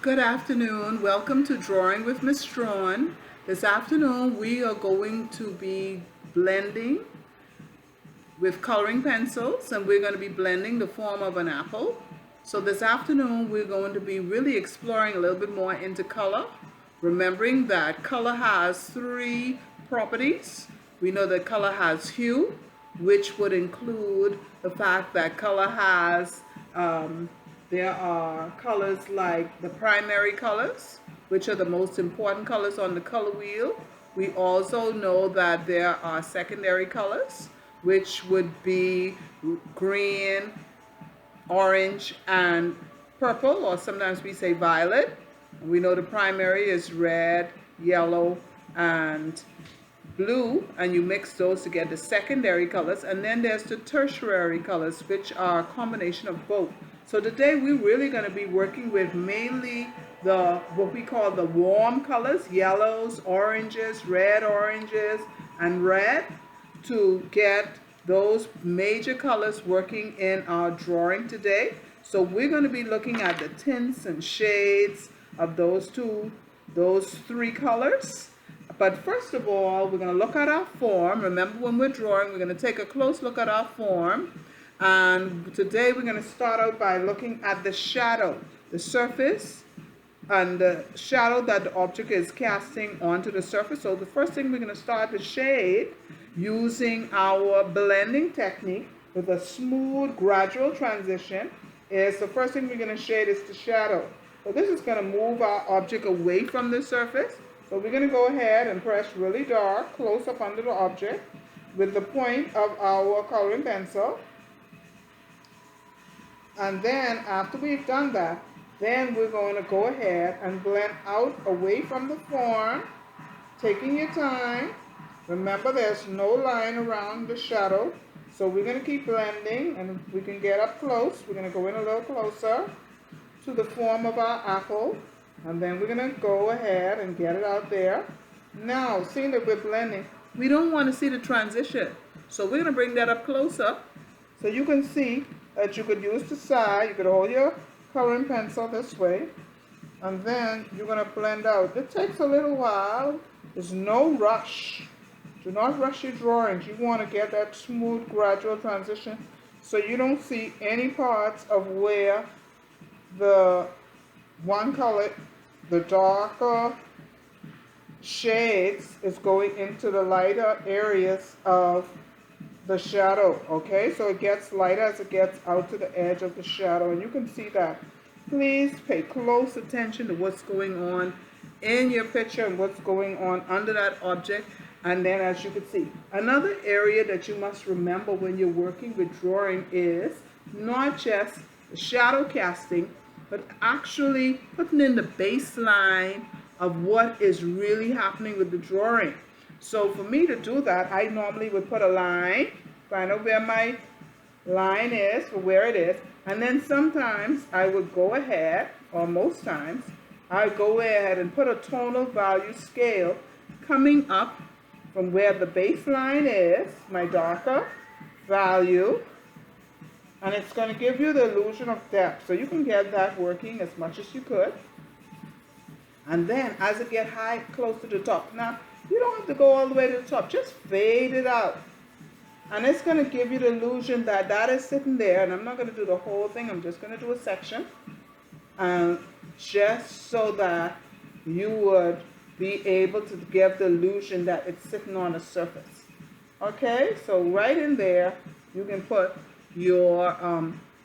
Good afternoon. Welcome to Drawing with Miss Drawn. This afternoon we are going to be blending with coloring pencils, and we're going to be blending the form of an apple. So this afternoon we're going to be really exploring a little bit more into color, remembering that color has three properties. We know that color has hue, which would include the fact that color has there are colors like the primary colors, which are the most important colors on the color wheel. We also know that there are secondary colors, which would be green, orange, and purple, or sometimes we say violet. We know the primary is red, yellow, and blue, and you mix those to get the secondary colors. And then there's the tertiary colors, which are a combination of both. So today we're really going to be working with mainly what we call the warm colors, yellows, oranges, and red, to get those major colors working in our drawing today. So we're going to be looking at the tints and shades of those three colors. But first of all, we're going to look at our form. Remember, when we're drawing, we're going to take a close look at our form. And today we're going to start out by looking at the shadow, the surface, and the shadow that the object is casting onto the surface. So the first thing we're going to start to shade using our blending technique with a smooth, gradual transition is the first thing we're going to shade is the shadow. So this is going to move our object away from the surface. So we're going to go ahead and press really dark, close up under the object with the point of our coloring pencil. And then after we've done that, then we're going to go ahead and blend out away from the form, taking your time. Remember, there's no line around the shadow. So we're going to keep blending, and we can get up close. We're going to go in a little closer to the form of our apple. And then we're going to go ahead and get it out there. Now, seeing that we're blending, we don't want to see the transition. So we're going to bring that up closer so you can see that you could use the side. You could hold your coloring pencil this way, and then you're going to blend out. It takes a little while. There's no rush. Do not rush your drawings. You want to get that smooth, gradual transition so you don't see any parts of where the one color, the darker shades, is going into the lighter areas of the shadow. Okay, so it gets lighter as it gets out to the edge of the shadow, and you can see that. Please pay close attention to what's going on in your picture and what's going on under that object. And then, as you can see, another area that you must remember when you're working with drawing is not just the shadow casting, but actually putting in the baseline of what is really happening with the drawing. So for me to do that, I normally would put a line, find out where my line is, or where it is, and then sometimes I would go ahead, or most times, I would go ahead and put a tonal value scale coming up from where the baseline is, my darker value, and it's going to give you the illusion of depth. So you can get that working as much as you could. And then as it gets high, close to the top. Now, you don't have to go all the way to the top. Just fade it out. And it's going to give you the illusion that that is sitting there. And I'm not going to do the whole thing. I'm just going to do a section. Just so that you would be able to give the illusion that it's sitting on the surface. Okay? So right in there, you can put your,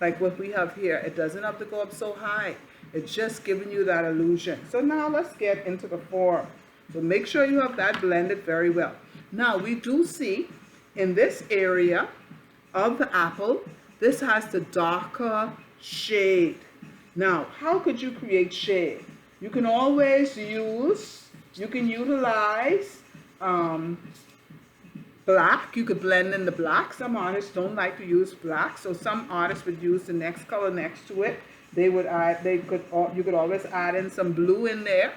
like what we have here. It doesn't have to go up so high. It's just giving you that illusion. So now let's get into the form. So make sure you have that blended very well. Now we do see in this area of the apple, this has the darker shade. Now, how could you create shade? You can always utilize black. You could blend in the black. Some artists don't like to use black, so some artists would use the next color next to it. You could always add in some blue in there.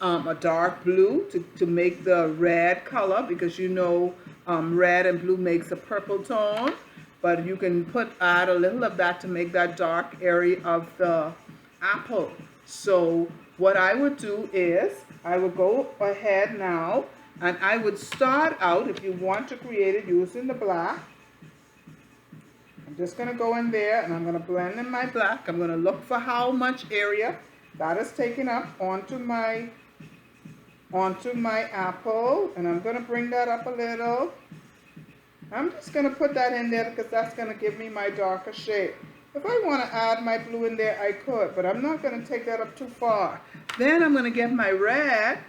A dark blue to make the red color, because you know red and blue makes a purple tone, but you can add a little of that to make that dark area of the apple. So what I would do is I would go ahead now and I would start out, if you want to create it using the black, I'm just going to go in there and I'm going to blend in my black. I'm going to look for how much area that is taken up onto my apple, and I'm going to bring that up a little. I'm just going to put that in there because that's going to give me my darker shade. If I want to add my blue in there, I could, but I'm not going to take that up too far. Then I'm going to get my red.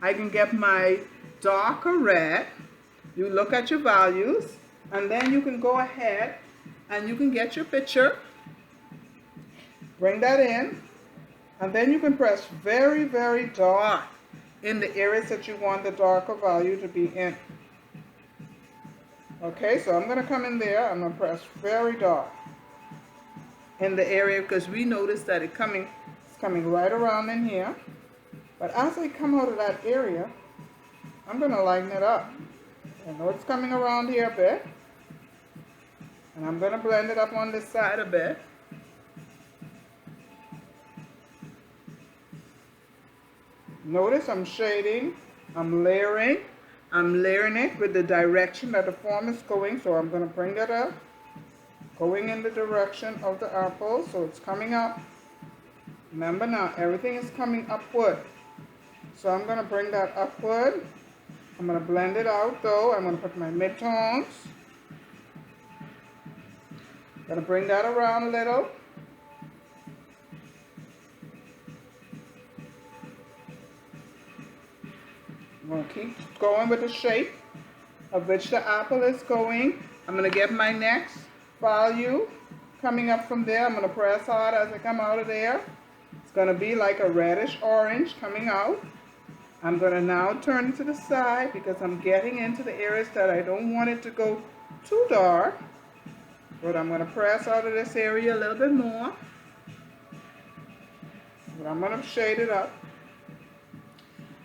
I can get my darker red. You look at your values, and then you can go ahead and you can get your picture. Bring that in, and then you can press very, very dark in the areas that you want the darker value to be in. Okay, so I'm going to come in there. I'm going to press very dark in the area because we noticed that it's coming right around in here. But as I come out of that area, I'm going to lighten it up. I know it's coming around here a bit. And I'm going to blend it up on this side a bit. Notice I'm shading, I'm layering it with the direction that the form is going. So I'm going to bring that up, going in the direction of the apple. So it's coming up. Remember now, everything is coming upward. So I'm going to bring that upward. I'm going to blend it out though. I'm going to put my midtones. Going to bring that around a little. I'm going to keep going with the shape of which the apple is going. I'm going to get my next value coming up from there. I'm going to press hard as I come out of there. It's going to be like a reddish orange coming out. I'm going to now turn it to the side because I'm getting into the areas that I don't want it to go too dark. But I'm going to press out of this area a little bit more. But I'm going to shade it up.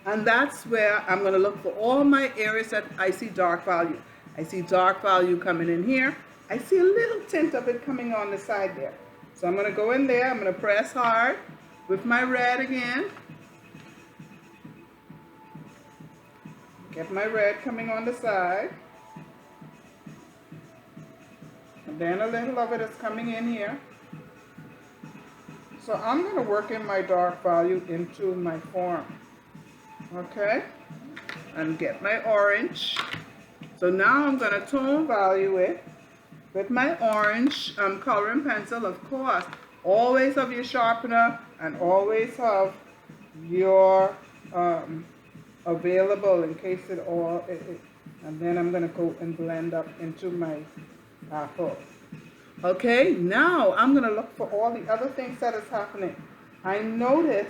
And that's where I'm going to look for all my areas that I see dark value. I see dark value coming in here. I see a little tint of it coming on the side there. So I'm going to go in there. I'm going to press hard with my red again. Get my red coming on the side. And then a little of it is coming in here. So I'm going to work in my dark value into my form. Okay? And get my orange. So now I'm going to tone value it with my orange coloring pencil, of course. Always have your sharpener and always have your available in case it all, and then I'm going to go and blend up into my apple. Okay, now I'm going to look for all the other things that is happening. I notice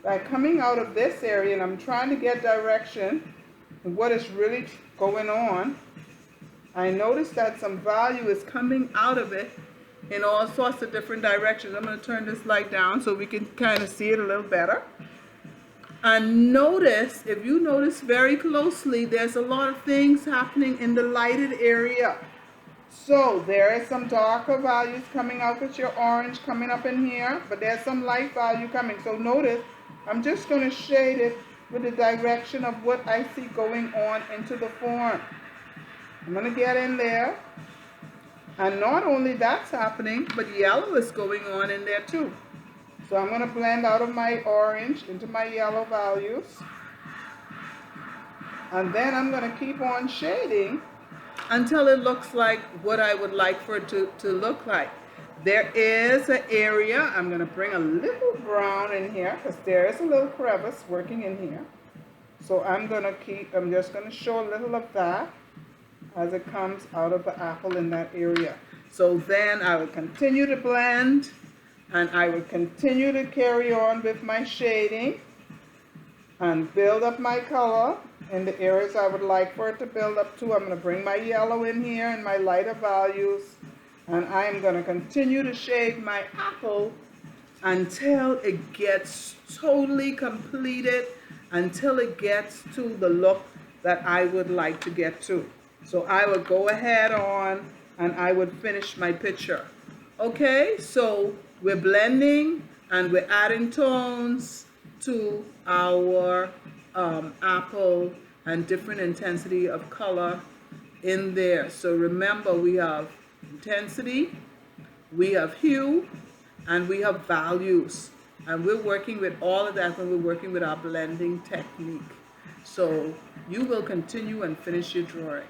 that coming out of this area, and I'm trying to get direction and what is really going on, I notice that some value is coming out of it in all sorts of different directions. I'm going to turn this light down so we can kind of see it a little better. And notice, if you notice very closely, there's a lot of things happening in the lighted area. So there is some darker values coming out with your orange coming up in here, but there's some light value coming. So notice, I'm just going to shade it with the direction of what I see going on into the form. I'm going to get in there. And not only that's happening, but yellow is going on in there too. So I'm going to blend out of my orange into my yellow values. And then I'm going to keep on shading until it looks like what I would like for it to look like. There is an area, I'm going to bring a little brown in here because there is a little crevice working in here. So I'm just going to show a little of that as it comes out of the apple in that area. So then I will continue to blend and I will continue to carry on with my shading and build up my color in the areas I would like for it to build up to. I'm going to bring my yellow in here and my lighter values, and I am going to continue to shade my apple until it gets totally completed, until it gets to the look that I would like to get to. So I would go ahead and I would finish my picture. Okay, so we're blending And we're adding tones to our apple and different intensity of color in there. So remember, we have intensity, we have hue, and we have values. And we're working with all of that when we're working with our blending technique. So you will continue and finish your drawing.